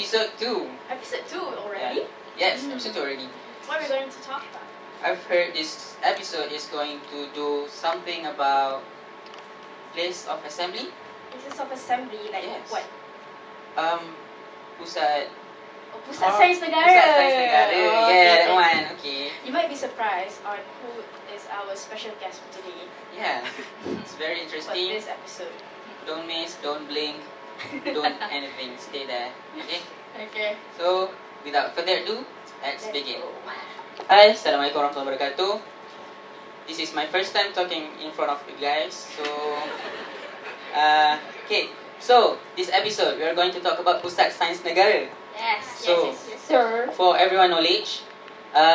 episode 2. Episode 2 already? Yeah. Yes, episode 2 already. What are we going to talk about? I've heard this episode is going to do something about place of assembly. Places of assembly, like Yes. what? Pusat. Pusat Sains Negara. Pusat Sains Negara. Oh, Yeah, okay. that one. Okay. You might be surprised on who is our special guest for today. Yeah, it's very For interesting. this episode. Don't miss, don't blink, don't anything. Stay there. Okay. Okay. So, without further ado, let's begin. go. Hi, Assalamualaikum warahmatullahi wabarakatuh. This is my first time talking in front of you guys. So, okay. So, this episode we are going to talk about Pusat Sains Negara. Yes, So- yes, sir. For everyone knowledge,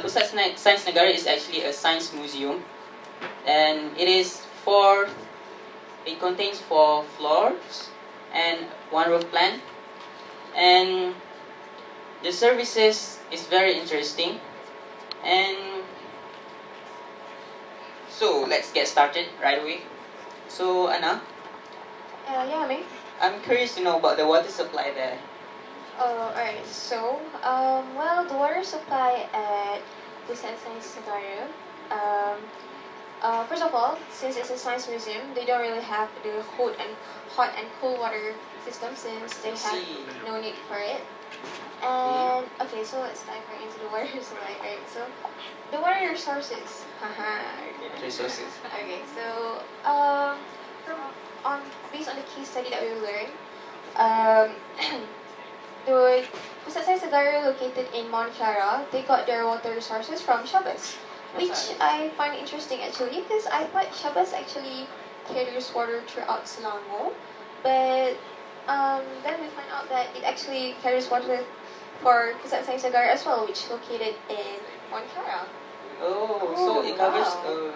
Pusat Sains Negara is actually a science museum, and it contains 4 floors and 1 roof plan, and the services is very interesting. And so let's get started right away. So Anna, Yeah, me. I'm curious to know about the water supply there. Alright. So, well, the water supply at Pusat Sains Negara. First of all, since it's a science museum, they don't really have the hot and cold water system since they have See. no need for it. And okay, so let's dive right into the water supply. Right. So, the water resources. Resources. Okay, so based on the case study that we learned, the Pusat Sains Negara located in Mount Kiara, they got their water resources from Shabas, which I find interesting actually because I thought Shabas actually carries water throughout Selangor, but then we find out that it actually carries water for Pusat Sains Negara as well, which located in Mount Kiara. Oh, so it covers wow.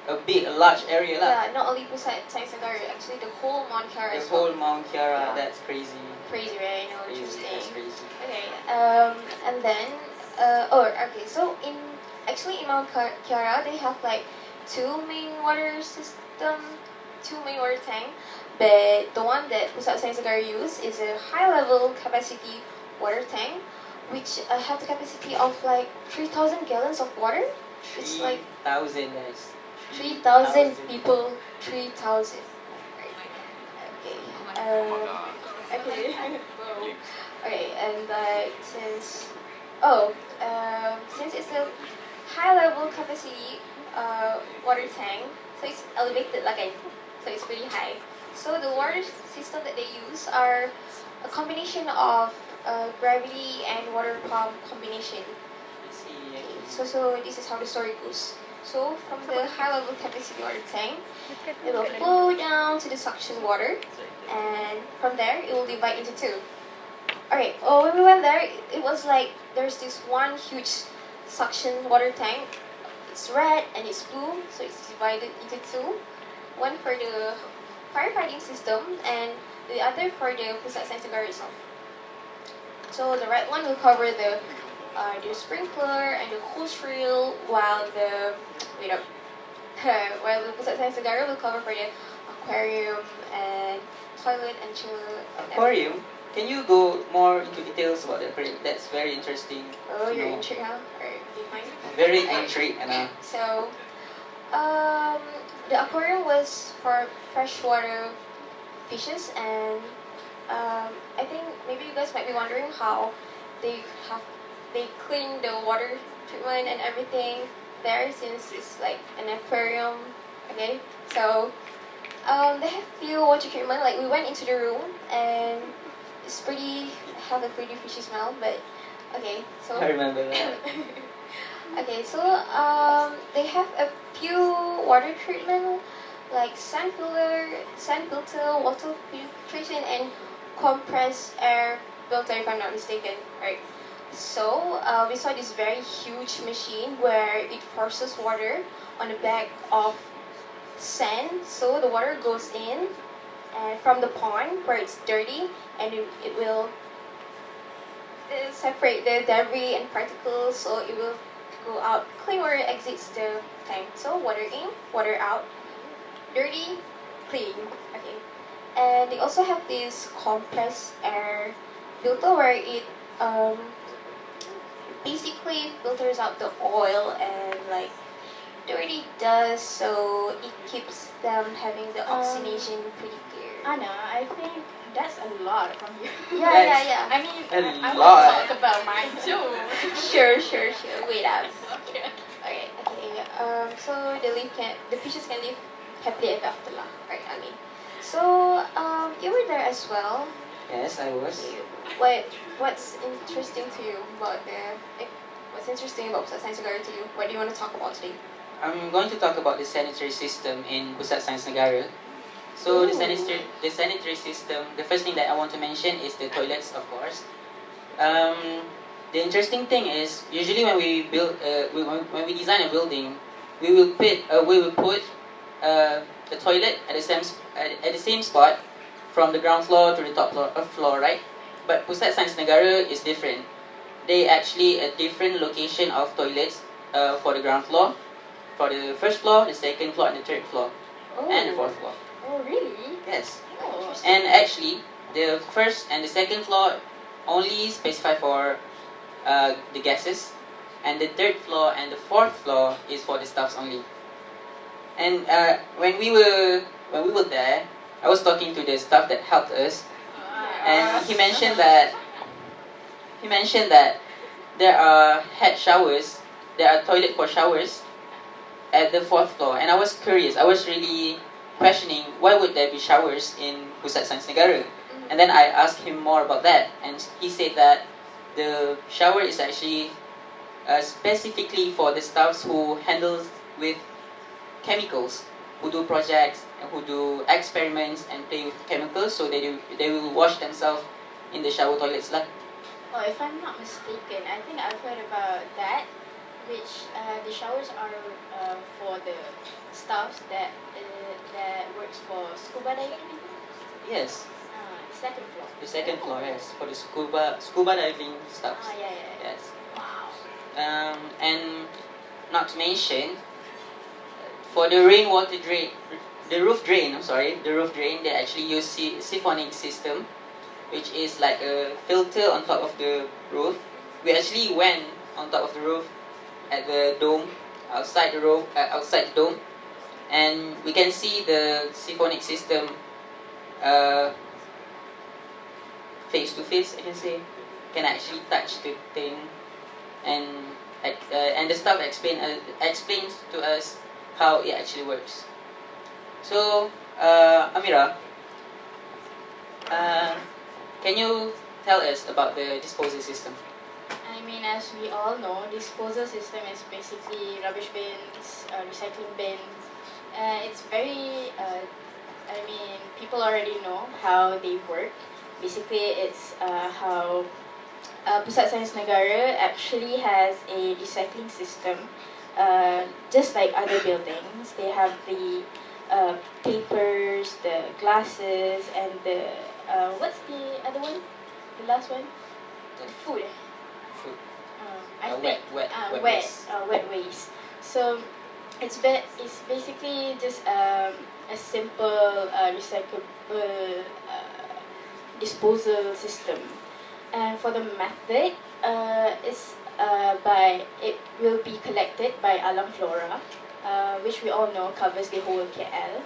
a large area lah. Yeah, not only Pusat Sains Negara, actually the whole Mount Kiara The as well. whole Mount Kiara, Yeah. that's crazy. Crazy, right? I know, Crazy, interesting. that's crazy. Okay, and then, okay, so in Mount Kiara, they have like 2 main water tank, but the one that Pusat Sains Negara use is a high-level capacity water tank, which have the capacity of like 3,000 gallons of water. It's like 3,000 guys. 3,000 people, 3,000. Okay. Okay. Okay, and since it's a high-level capacity water tank, so it's elevated so it's pretty high. So the water system that they use are a combination of gravity and water pump combination. So this is how the story goes. So from the high-level capacity water tank, it will flow down to the suction water, and from there it will divide into 2. Alright, when we went there, it was like there's this one huge suction water tank. It's red and it's blue, so it's divided into 2. One for the firefighting system and the other for the Pusat Sains Negara itself. So the red one will cover the sprinkler and the hose reel, while the Pusat Sains Negara will cover for the aquarium and toilet and chiller. Aquarium? Can you go more into details about the aquarium? That's very interesting. Oh, to you're know. intrigued, huh? Alright, do you mind? Very Okay. intrigued, Anna. So, the aquarium was for freshwater fishes, and I think maybe you guys might be wondering how they clean the water treatment and everything there, since it's like an aquarium. Okay, so they have few water treatment. Like we went into the room and it's have a pretty fishy smell, but okay, so I remember that. okay, so they have a few water treatment like sand filter, water filtration, and compressed air filter, if I'm not mistaken. Right. So we saw this very huge machine where it forces water on the back of sand, so the water goes in from the pond where it's dirty, and it will separate the debris and particles, so it will go out clean water exits the tank. So water in, water out, dirty, clean. Okay. And they also have this compressed air filter where it basically filters out the oil and like dirty dust, so it keeps them having the oxygenation pretty good. I know. I think that's a lot from you. Yeah. I mean, I lot. want to talk about mine too. Sure. Wait up. Okay. Okay. So the fishes can live happily ever after, lah. Right. I mean, so you were there as well. Yes, I was. What's interesting to you about what's interesting about Pusat Sains Negara to you? What do you want to talk about today? I'm going to talk about the sanitary system in Pusat Sains Negara. So the sanitary system, the first thing that I want to mention is the toilets, of course. The interesting thing is, usually when we build, when we design a building, we will put the toilet at the same spot from the ground floor to the top floor, right? But Pusat Sains Negara is different. They actually a different location of toilets for the ground floor, for the first floor, the second floor, and the third floor, and the fourth floor. Oh, really? Yes. Oh. And actually, the first and the second floor only specify for the guests, and the third floor and the fourth floor is for the staffs only. And when we were there, I was talking to the staff that helped us, and he mentioned that there are head showers, there are toilet for showers at the fourth floor, and I was curious. I was really questioning why would there be showers in Pusat Sains Negara, and then I asked him more about that, and he said that the shower is actually specifically for the staffs who handles with chemicals, who do projects and who do experiments and play with chemicals, so they will wash themselves in the shower toilets lah. Oh, if I'm not mistaken, I think I've heard about that, which the showers are for the staffs that works for scuba diving. Yes, Second floor. the second floor, yes, for the scuba diving staffs. Yeah. Yes. Wow. And not to mention, for the rainwater drain, the roof drain, they actually use siphonic system, which is like a filter on top of the roof. We actually went on top of the roof at the dome, outside the dome, and we can see the siphonic system face to face. I can say, can actually touch the thing, and the staff explains to us how it actually works. So, Amira, can you tell us about the disposal system? I mean, as we all know, disposal system is basically rubbish bins, recycling bins. It's very, people already know how they work. Basically, it's how Pusat Sains Negara actually has a recycling system. Just like other buildings, they have the papers, the glasses, and the what's the other one? The last one? The food. Food. I think wet waste. So it's basically just a simple recyclable disposal system. And for the method, it will be collected by Alam Flora, which we all know covers the whole KL,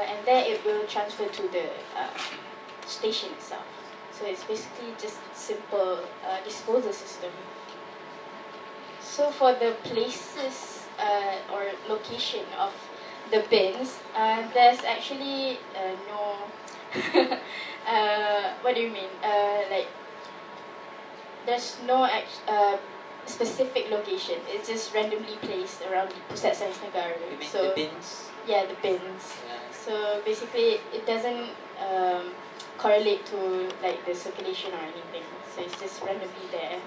and then it will transfer to the station itself. So it's basically just simple disposal system. So for the places or location of the bins, there's actually no. What do you mean? Like there's no specific location. It's just randomly placed around the Pusat Sains Negara. You mean So the bins? yeah, the bins. Yeah. So basically, it doesn't correlate to like the circulation or anything. So it's just randomly there.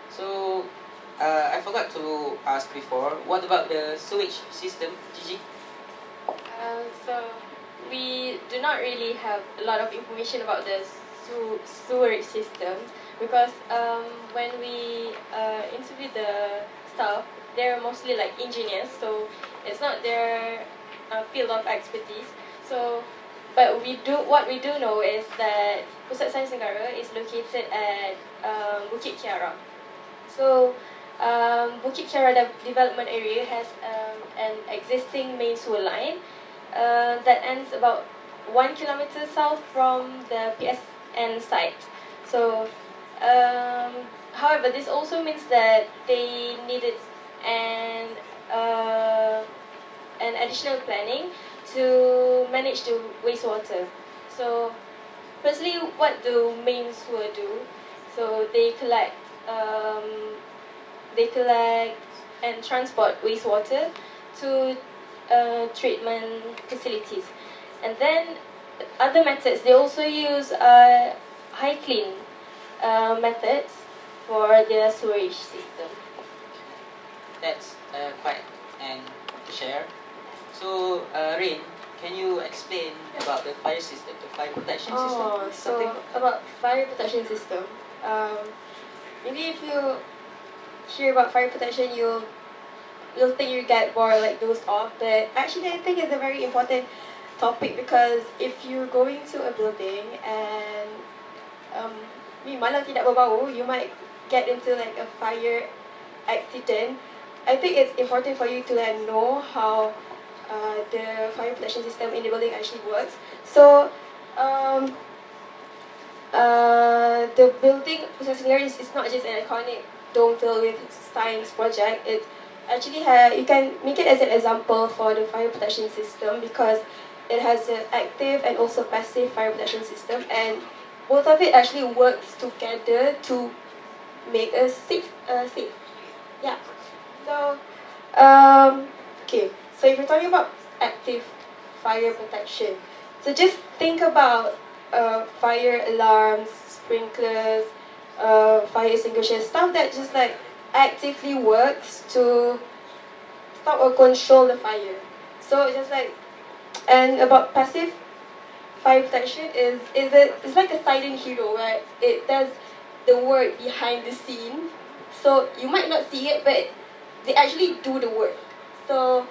So, I forgot to ask before, what about the sewage system, Gigi? So we do not really have a lot of information about the sewerage system because when we interview the staff, they're mostly like engineers, so it's not their field of expertise. So but what we do know is that Pusat Sains Negara is located at Bukit Kiara. So Bukit Kiara development area has an existing main sewer line that ends about 1 kilometer south from the PSN site. So, however, this also means that they needed an additional planning to manage the wastewater. So, firstly, what do main sewer do? So um, they collect and transport wastewater to treatment facilities, and then other methods. They also use high clean methods for their sewerage system. That's quite an share. So, Rain, can you explain about the fire system, the fire protection system? So about fire protection system. Maybe if you hear about fire protection, you'll think you get bored, like dozed off. But actually, I think it's a very important topic, because if you're going to a building and malah tidak berbau, you might get into like a fire accident. I think it's important for you to know how the fire protection system in the building actually works. So the building Pusat Sains Negara is not just an iconic dome filled with science project. It actually you can make it as an example for the fire protection system, because it has an active and also passive fire protection system, and both of it actually works together to make us safe. Yeah. So okay. So if you're talking about active fire protection, so just think about fire alarms, sprinklers, fire extinguishers, stuff that just like actively works to stop or control the fire. So it's just like, and about passive fire protection it's like a silent hero, right? It does the work behind the scene. So you might not see it, but they actually do the work. So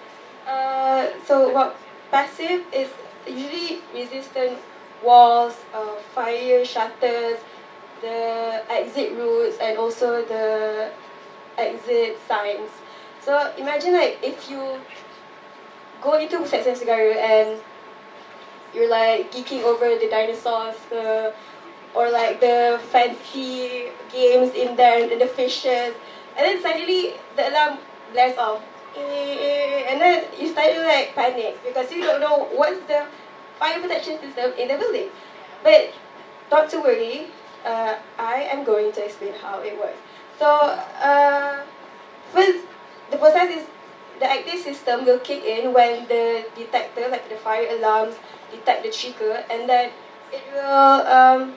what passive is usually resistant walls, fire shutters, the exit routes, and also the exit signs. So imagine like if you go into Pusat Sains Negara and you're like geeking over the dinosaurs, or like the fancy games in there and the fishes, and then suddenly the alarm blares off, and then you start to like panic because you don't know what's the fire protection system in the building. But not to worry, I am going to explain how it works. So first, the process is the active system will kick in when the detector, like the fire alarms, detect the trigger, and then it will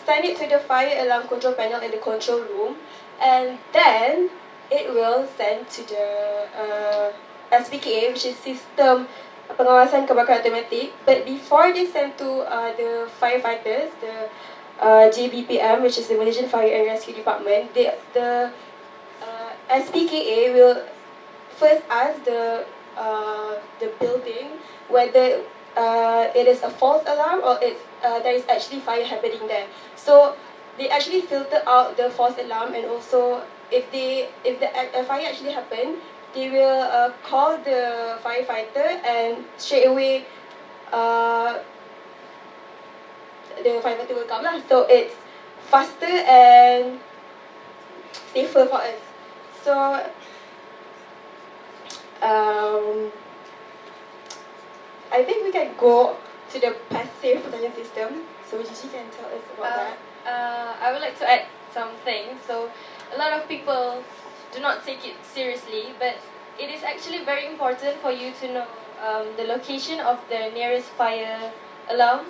send it to the fire alarm control panel in the control room, and then it will send to the SPKA, which is System Pengawasan Kebakaran Automatik. But before they send to the firefighters, the JBPM, which is the Malaysian Fire and Rescue Department, the SPKA will first ask the building whether it is a false alarm or there is actually fire happening there. So they actually filter out the false alarm, and also if the fire actually happened, they will call the firefighter, and straight away the firefighter will come lah. So it's faster and safer for us. So I think we can go to the passive protection system. So Gigi can tell us about that. I would like to add something. So a lot of people do not take it seriously, but it is actually very important for you to know the location of the nearest fire alarm,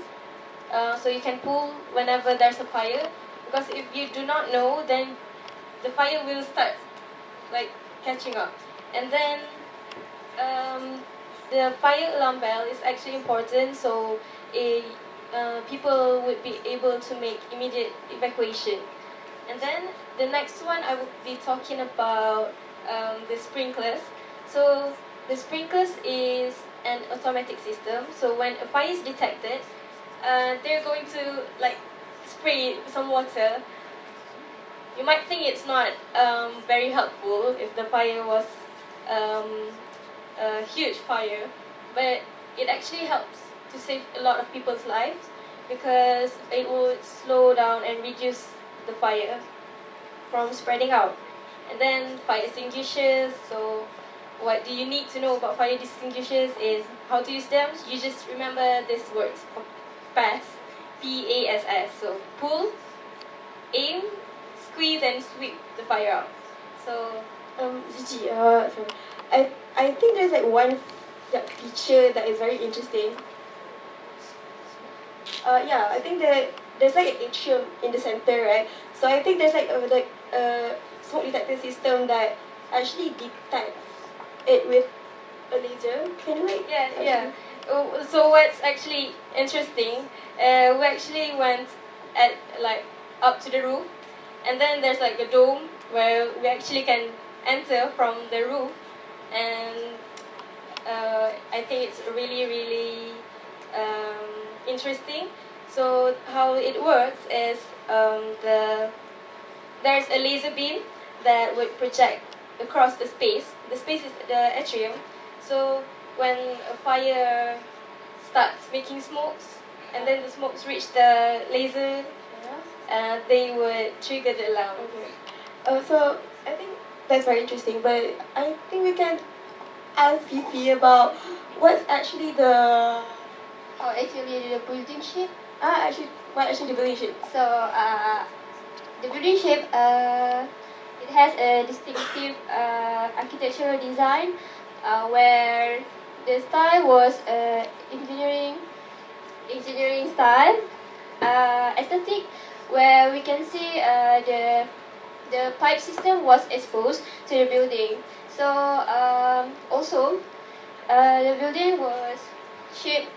so you can pull whenever there's a fire. Because if you do not know, then the fire will start like catching up, and then the fire alarm bell is actually important, so people would be able to make immediate evacuation. And then the next one I will be talking about the sprinklers. So The sprinklers is an automatic system. So when a fire is detected, they're going to like spray some water. You might think it's not very helpful if the fire was a huge fire, but it actually helps to save a lot of people's lives because it would slow down and reduce the fire from spreading out. And then fire extinguishers. So what do you need to know about fire extinguishers is how to use them. You just remember these words: PASS, PASS. So pull, aim, squeeze, and sweep the fire out. So Gigi, sorry. I think there's like one feature that is very interesting. Yeah, I think that there's like an atrium in the center, right? So I think there's like a smoke detector system that actually detects it with a laser. Can you like? Yeah. So what's actually interesting, we actually went at like up to the roof, and then there's like a dome where we actually can enter from the roof, and I think it's really interesting. So how it works is there's a laser beam that would project across the space. The space is the atrium. So when a fire starts making smokes, and then the smokes reach the laser, they would trigger the alarm. Okay. So I think that's very interesting, but I think we can ask Fifi about what's actually the Actually, the building shape. what actually the building shape. So, the building shape, it has a distinctive architectural design where the style was engineering style, aesthetic, where we can see the pipe system was exposed to the building. So also the building was shaped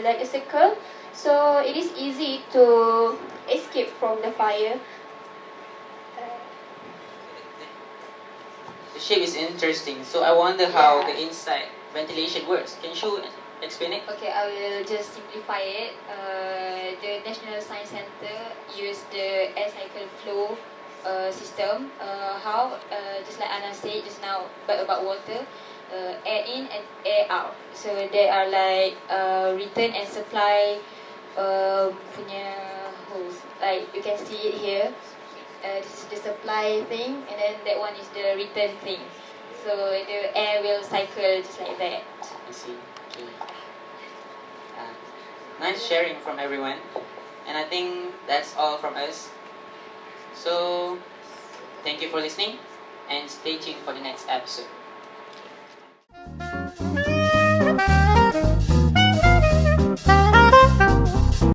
like a circle, so it is easy to escape from the fire. The shape is interesting. So I wonder how Yeah. the inside ventilation works. Can you explain it? Okay, I will just simplify it. The National Science Center used the air cycle flow system. How? Just like Anna said just now, but about water, air in and air out. So they are like return and supply punya hose. Like you can see it here. This is the supply thing, and then that one is the return thing. So the air will cycle just like that. I see. Okay. Nice sharing from everyone. And I think that's all from us. So, thank you for listening and stay tuned for the next episode.